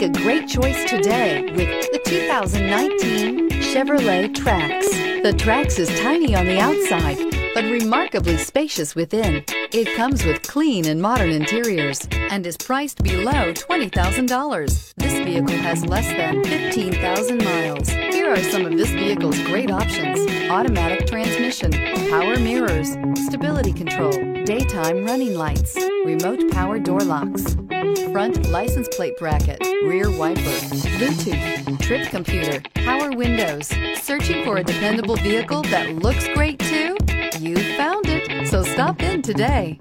Make a great choice today with the 2019 Chevrolet Trax. The Trax is tiny on the outside, but remarkably spacious within. It comes with clean and modern interiors and is priced below $20,000. This vehicle has less than 15,000 miles. Here are some of this vehicle's great options: automatic transmission, power mirrors, stability control, daytime running lights, remote power door locks, front license plate bracket, rear wiper, Bluetooth, trip computer, power windows. Searching for a dependable vehicle that looks great too? You found it, so stop in today.